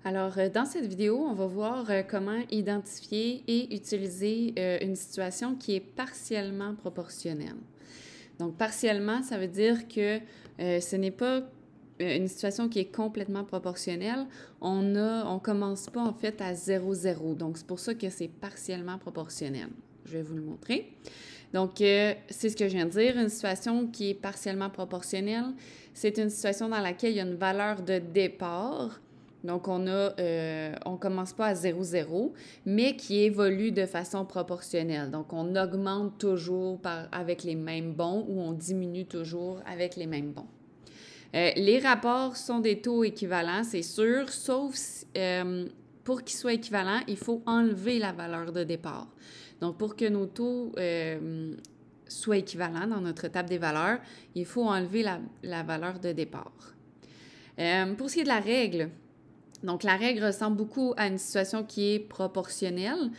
Alors, dans cette vidéo, on va voir comment identifier et utiliser une situation qui est partiellement proportionnelle. Donc, partiellement, ça veut dire que ce n'est pas une situation qui est complètement proportionnelle. On commence pas en fait à 0,0. Donc, c'est pour ça que c'est partiellement proportionnel. Je vais vous le montrer. Donc, c'est ce que je viens de dire. Une situation qui est partiellement proportionnelle, c'est une situation dans laquelle il y a une valeur de départ. Donc, on commence pas à 0,0, mais qui évolue de façon proportionnelle. Donc, on augmente toujours avec les mêmes bons ou on diminue toujours avec les mêmes bons. Les rapports sont des taux équivalents, c'est sûr, sauf pour qu'ils soient équivalents, il faut enlever la valeur de départ. Donc, pour que nos taux soient équivalents dans notre table des valeurs, il faut enlever la valeur de départ. Pour ce qui est de la règle, donc la règle ressemble beaucoup à une situation qui est proportionnelle,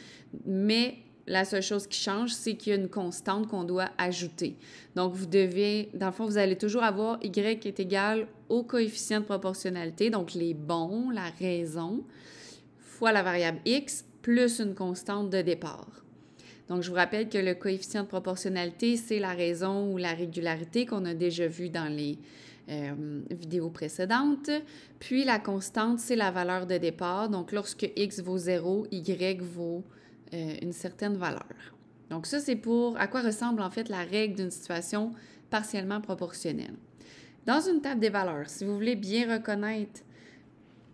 mais la seule chose qui change, c'est qu'il y a une constante qu'on doit ajouter. Donc, dans le fond, vous allez toujours avoir y est égal au coefficient de proportionnalité, donc les bons, la raison, fois la variable x, plus une constante de départ. Donc, je vous rappelle que le coefficient de proportionnalité, c'est la raison ou la régularité qu'on a déjà vu dans les vidéos précédentes. Puis, la constante, c'est la valeur de départ. Donc, lorsque x vaut 0, y vaut une certaine valeur. Donc, ça, c'est à quoi ressemble en fait la règle d'une situation partiellement proportionnelle. Dans une table des valeurs, si vous voulez bien reconnaître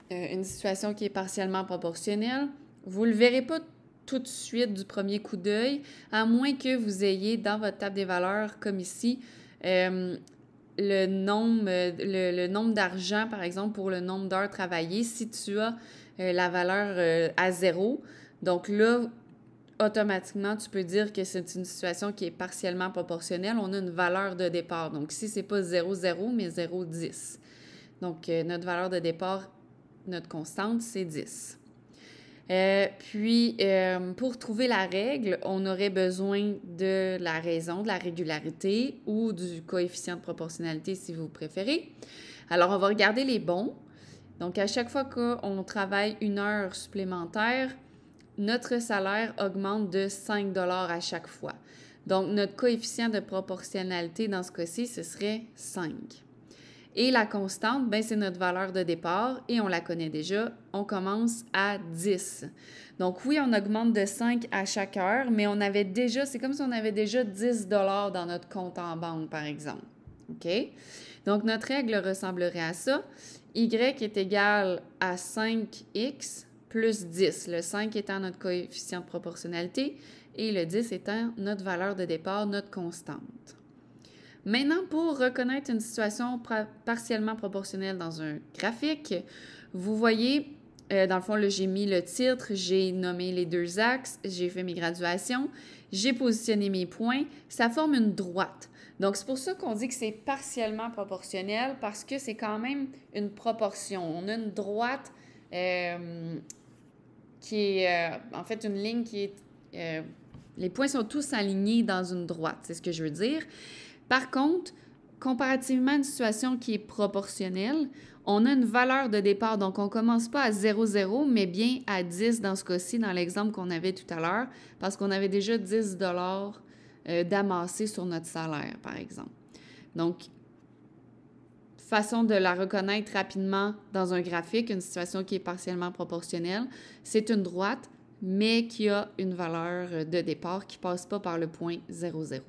une situation qui est partiellement proportionnelle, vous ne le verrez pas tout de suite du premier coup d'œil, à moins que vous ayez dans votre table des valeurs, comme ici, le nombre d'argent, par exemple, pour le nombre d'heures travaillées, si tu as la valeur à 0, donc là, automatiquement, tu peux dire que c'est une situation qui est partiellement proportionnelle. On a une valeur de départ. Donc, ici, ce n'est pas 0,0, mais 0,10. Donc, notre valeur de départ, notre constante, c'est 10. Pour trouver la règle, on aurait besoin de la raison, de la régularité ou du coefficient de proportionnalité si vous préférez. Alors, on va regarder les bons. Donc, à chaque fois qu'on travaille une heure supplémentaire, notre salaire augmente de 5 $ à chaque fois. Donc, notre coefficient de proportionnalité dans ce cas-ci, ce serait 5. Et la constante, ben, c'est notre valeur de départ et on la connaît déjà. On commence à 10. Donc oui, on augmente de 5 à chaque heure, mais c'est comme si on avait déjà 10 $ dans notre compte en banque, par exemple. OK? Donc notre règle ressemblerait à ça. Y est égal à 5x plus 10. Le 5 étant notre coefficient de proportionnalité et le 10 étant notre valeur de départ, notre constante. Maintenant, pour reconnaître une situation partiellement proportionnelle dans un graphique, vous voyez, dans le fond, là, j'ai mis le titre, j'ai nommé les deux axes, j'ai fait mes graduations, j'ai positionné mes points, ça forme une droite. Donc, c'est pour ça qu'on dit que c'est partiellement proportionnel parce que c'est quand même une proportion. On a une droite qui est, en fait, une ligne qui est... les points sont tous alignés dans une droite, c'est ce que je veux dire. Par contre, comparativement à une situation qui est proportionnelle, on a une valeur de départ. Donc, on ne commence pas à 0,0, mais bien à 10 dans ce cas-ci, dans l'exemple qu'on avait tout à l'heure, parce qu'on avait déjà 10 $ d'amasser sur notre salaire, par exemple. Donc, façon de la reconnaître rapidement dans un graphique, une situation qui est partiellement proportionnelle, c'est une droite, mais qui a une valeur de départ qui ne passe pas par le point 0,0.